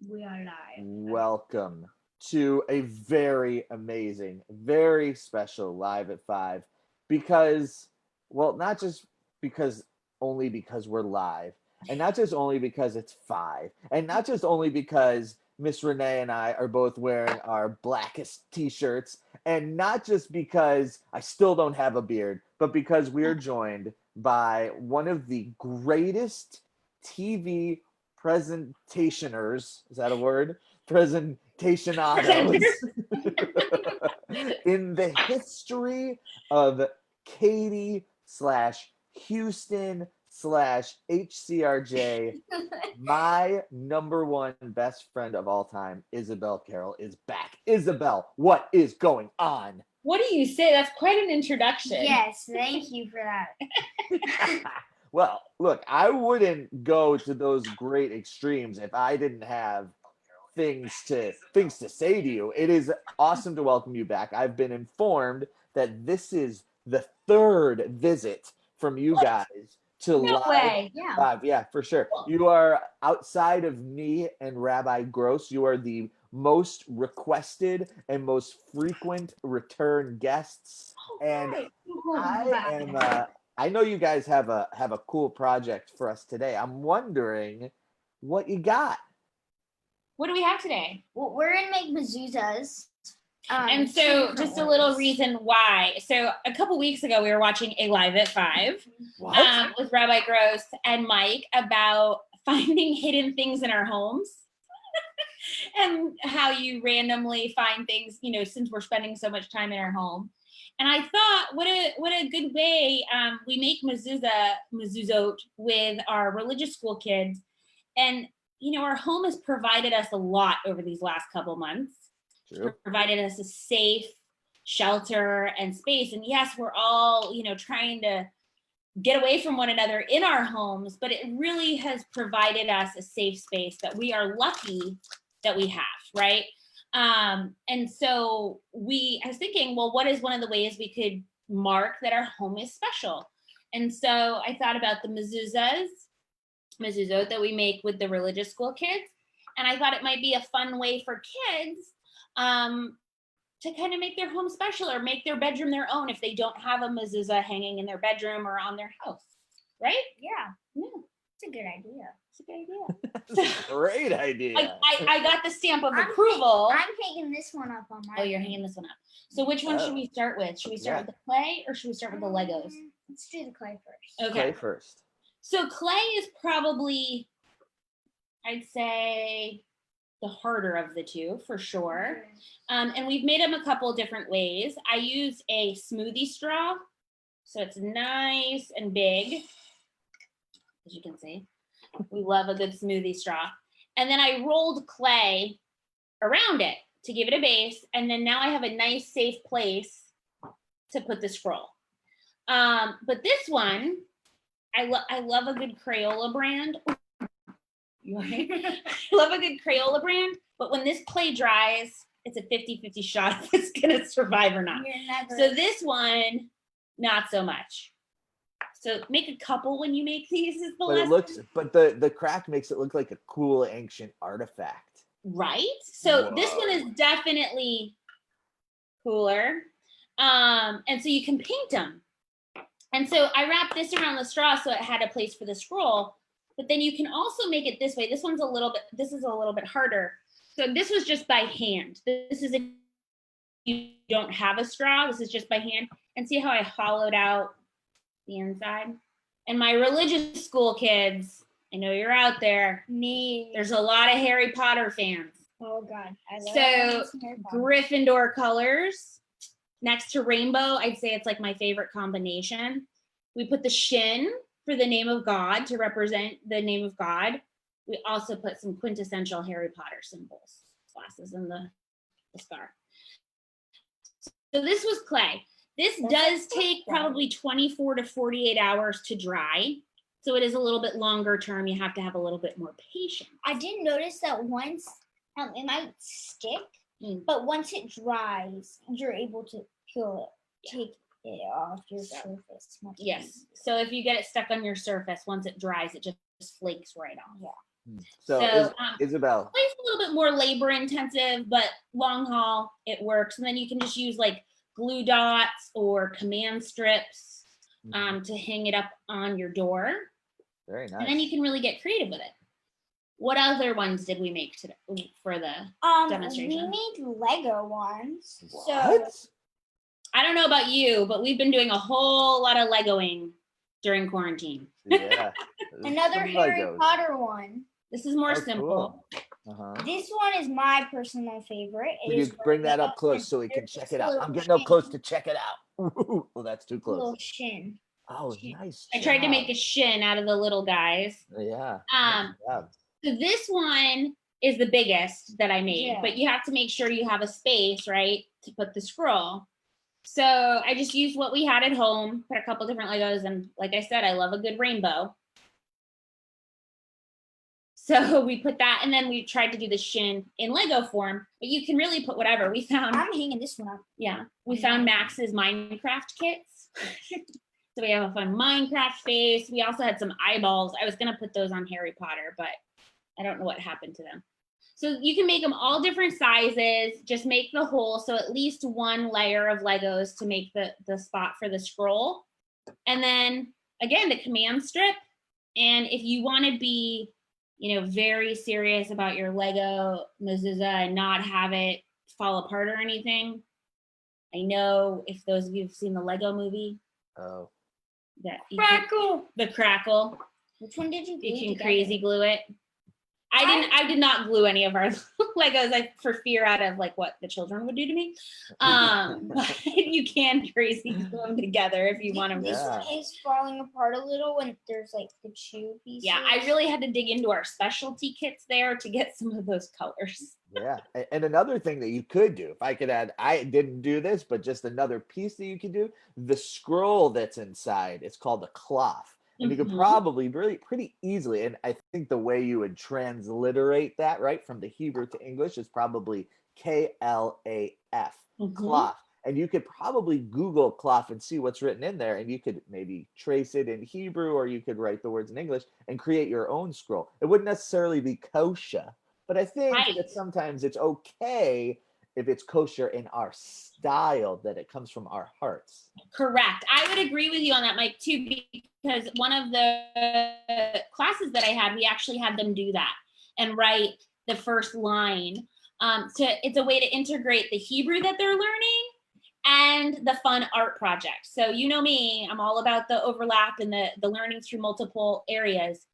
We are live. Welcome to a very amazing, very special Live at 5 because, well, not just because, only because we're live, and not just only because it's 5, and not just only because Miss Renee and I are both wearing our blackest t shirts, and not just because I still don't have a beard, but because we're joined by one of the greatest TV presentationers. Is that a word? Presenters. Presentationados in the history of Katie slash Houston slash HCRJ. My number one best friend of all time, Isabel Carroll, is back. Isabel, what is going on? What do you say? That's quite an introduction. Yes, thank you for that. Well, look, I wouldn't go to those great extremes if I didn't have things to say to you. It is awesome to welcome you back. I've been informed that this is the third visit from you guys to No way. Yeah. live. Yeah, for sure. You are outside of me and Rabbi Gross. You are the most requested and most frequent return guests. And I know you guys have a cool project for us today. I'm wondering what you got. What do we have today? Well, we're gonna make mezuzahs. And two so different just a little ones. reason why. So a couple weeks ago, we were watching a Live at 5 What? with Rabbi Gross and Mike about finding hidden things in our homes and how you randomly find things, since we're spending so much time in our home. And I thought, what a good way. We make mezuzot with our religious school kids. And, our home has provided us a lot over these last couple months. True. Provided us a safe shelter and space. And yes, we're all, trying to get away from one another in our homes, but it really has provided us a safe space that we are lucky that we have, right? And so I was thinking, well, what is one of the ways we could mark that our home is special? And so I thought about the mezuzot that we make with the religious school kids. And I thought it might be a fun way for kids to kind of make their home special or make their bedroom their own if they don't have a mezuzah hanging in their bedroom or on their house, right? Yeah, Yeah, it's a good idea. it's a good idea. That's a great idea. I got the stamp of approval. I'm hanging this one up on my. Oh, you're hanging this one up. So which one should we start with? Should we start with the clay or should we start with the Legos? Let's do the clay first. Okay. Clay first. So clay is probably, I'd say, the harder of the two for sure. And we've made them a couple different ways. I use a smoothie straw, so it's nice and big, as you can see. We love a good smoothie straw. And then I rolled clay around it to give it a base. And then now I have a nice safe place to put the scroll. But this one, I love a good Crayola brand. You right? I love a good Crayola brand, but when this clay dries, it's a 50-50 shot if it's gonna survive or not. So this one, not so much. So make a couple when you make these is the lesson. But the crack makes it look like a cool ancient artifact. Right? So Whoa. This one is definitely cooler. And so you can paint them. And so I wrapped this around the straw so it had a place for the scroll. But then you can also make it this way. This is a little bit harder. So this was just by hand. This is if you don't have a straw, this is just by hand. And see how I hollowed out the inside? And my religious school kids, I know you're out there. Me. There's a lot of Harry Potter fans. Oh God. So Gryffindor colors next to rainbow, I'd say it's like my favorite combination. We put the shin for the name of God to represent the name of God. We also put some quintessential Harry Potter symbols, glasses and the scar. So this was clay. This does take probably 24 to 48 hours to dry. So it is a little bit longer term. You have to have a little bit more patience. I did notice that once it might stick, but once it dries, you're able to peel it, take it off your surface. Yes. So if you get it stuck on your surface, once it dries, it just flakes right off. Yeah. So Isabel, it's a little bit more labor intensive, but long haul, it works. And then you can just use like glue dots or command strips to hang it up on your door. Very nice. And then you can really get creative with it. What other ones did we make today for the demonstration? We made Lego ones. What? So I don't know about you, but we've been doing a whole lot of Legoing during quarantine. Yeah. another Some Harry Legos. Potter one. This is more Oh, simple. cool. This one is my personal favorite. Could you bring that up close so we can check it out? I'm getting up close to check it out. Well, that's too close. Little shin. Oh, nice. I tried to make a shin out of the little guys. Yeah. So this one is the biggest that I made, Yeah. but you have to make sure you have a space, right, to put the scroll. So I just used what we had at home, put a couple different Legos, and like I said, I love a good rainbow. So we put that, and then we tried to do the shin in Lego form, but you can really put whatever. We found, I'm hanging this one up. yeah, we found Max's Minecraft kits. So we have a fun Minecraft face. We also had some eyeballs. I was gonna put those on Harry Potter, but I don't know what happened to them. So you can make them all different sizes. Just make the hole, so at least one layer of Legos to make the spot for the scroll. And then again, the command strip. And if you want to be, very serious about your Lego mezuzah and not have it fall apart or anything, I know if those of you have seen the Lego movie, that the crackle. Which one did you glue You can together? crazy glue it. I did not glue any of our Legos for fear out of like what the children would do to me. But you can crazy glue them together if you want them. This one is falling apart a little when there's like the chew pieces. Yeah, I really had to dig into our specialty kits there to get some of those colors. Yeah. And another thing that you could do, if I could add, I didn't do this, but just another piece that you could do, the scroll that's inside, it's called a cloth. And you could probably really pretty easily, and I think the way you would transliterate that, right, from the Hebrew to English is probably K-L-A-F, cloth. And you could probably Google cloth and see what's written in there, and you could maybe trace it in Hebrew, or you could write the words in English and create your own scroll. It wouldn't necessarily be kosher, but I think that sometimes it's okay if it's kosher in our style, that it comes from our hearts. Correct. I would agree with you on that, Mike, too, because one of the classes that I had, we actually had them do that and write the first line. It's a way to integrate the Hebrew that they're learning and the fun art project. So you know me, I'm all about the overlap and the learning through multiple areas.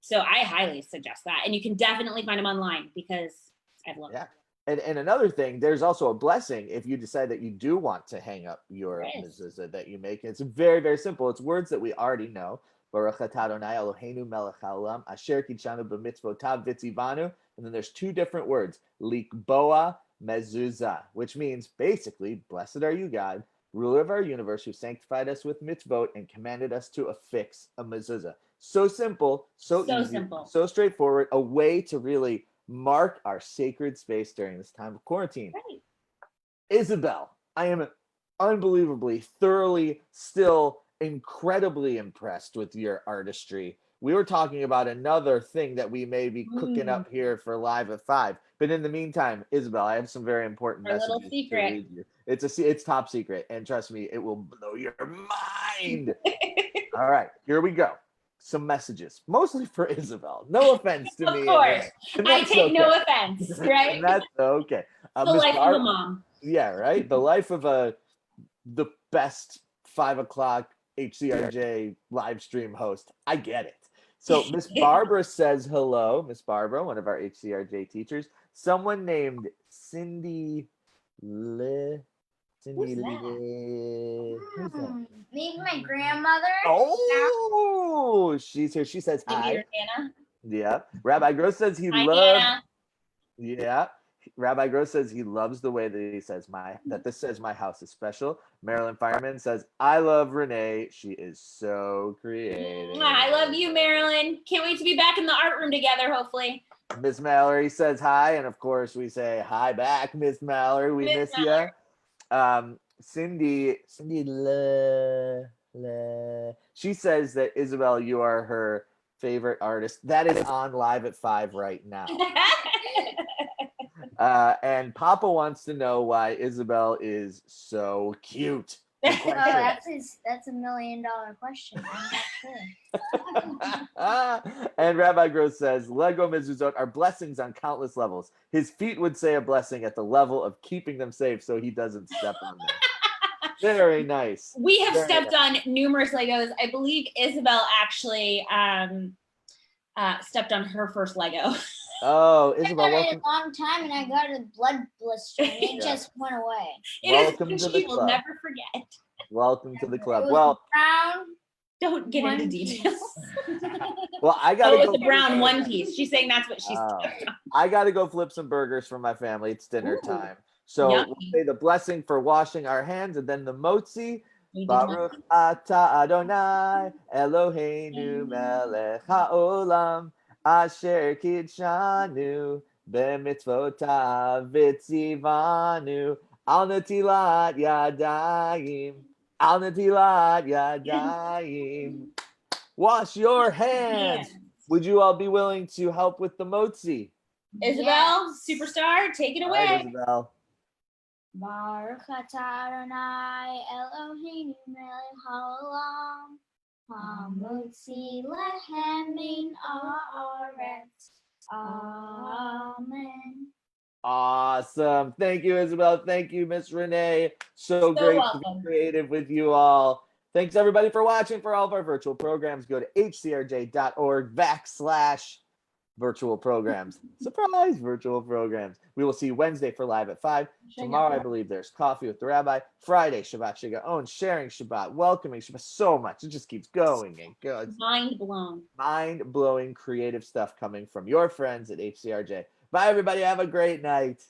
So I highly suggest that. And you can definitely find them online because I've loved it. And another thing, there's also a blessing if you decide that you do want to hang up your mezuzah that you make. It's very, very simple. It's words that we already know. Baruch atah Adonai Eloheinu melech haolam, asher kitshanu b'mitzvotav v'tzivanu. And then there's two different words, likboa mezuzah, which means basically, blessed are you, God, ruler of our universe, who sanctified us with mitzvot and commanded us to affix a mezuzah. So simple, so easy, so straightforward, a way to really mark our sacred space during this time of quarantine. Right. Isabel, I am unbelievably, thoroughly, still incredibly impressed with your artistry. We were talking about another thing that we may be cooking up here for Live at 5. But in the meantime, Isabel, I have some very important messages little secret. to read you. It's top secret, and trust me, it will blow your mind. All right, here we go. Some messages, mostly for Isabel. No offense to me. Of course. I take no offense, right? And that's okay. The life of a mom. Yeah, right? The life of the best 5 o'clock HCRJ live stream host. I get it. So Miss Barbara says hello. Miss Barbara, one of our HCRJ teachers. Someone named Cindy Le. Who's that? Maybe my grandmother. Oh, she's here. She says hi. Anna. Yeah. Rabbi Gross says he loves. Yeah. Rabbi Gross says he loves the way that he says that this says my house is special. Marilyn Fireman says, I love Renee. She is so creative. I love you, Marilyn. Can't wait to be back in the art room together, hopefully. Miss Mallory says hi. And of course we say hi back, Miss Mallory. We miss you. Cindy she says that Isabel, you are her favorite artist. That is on Live at 5 right now. And Papa wants to know why Isabel is so cute. Good question. That's $1 million question. I'm not sure. And Rabbi Gross says, Lego mezuzot are blessings on countless levels. His feet would say a blessing at the level of keeping them safe so he doesn't step on them. Very nice. We have Very stepped nice. on numerous Legos. I believe Isabel actually stepped on her first Lego. Oh, I Isabel, got it welcome. a long time and I got a blood blister and it Yeah. just went away. Welcome It is to she the will club. never forget. Welcome to the It club. was Well, brown. Don't get into One details. well, I Oh, gotta it was go. the brown One Piece. She's saying that's what she's Oh, stepped on. I gotta go flip some burgers for my family. It's dinner Ooh, time. So yummy. we'll say the blessing for washing our hands, and then the motzi. We did not- Baruch atah Adonai Eloheinu melech haolam asher kidshanu b'mitzvotav v'tzivanu al netilat yadayim al netilat yadayim. Wash your hands. Yeah. Would you all be willing to help with the motzi? Isabel, Yes. superstar, take it All away. right, Isabel. Baruch atah Adonai Eloheinu melech haolam hamotzi lehem min haaretz. Amen. Awesome. Thank you, Isabel. Thank you, Miss Rene. So great to welcome. be creative with you all. Thanks, everybody, for watching. For all of our virtual programs, go to hcrj.org/virtual programs. Surprise, virtual programs. We will see you Wednesday for Live at 5. Tomorrow, I believe there's Coffee with the Rabbi. Friday, Shabbat Shigaon, sharing Shabbat, welcoming Shabbat. So much. It just keeps going and going. Mind blown. Mind-blowing creative stuff coming from your friends at HCRJ. Bye, everybody. Have a great night.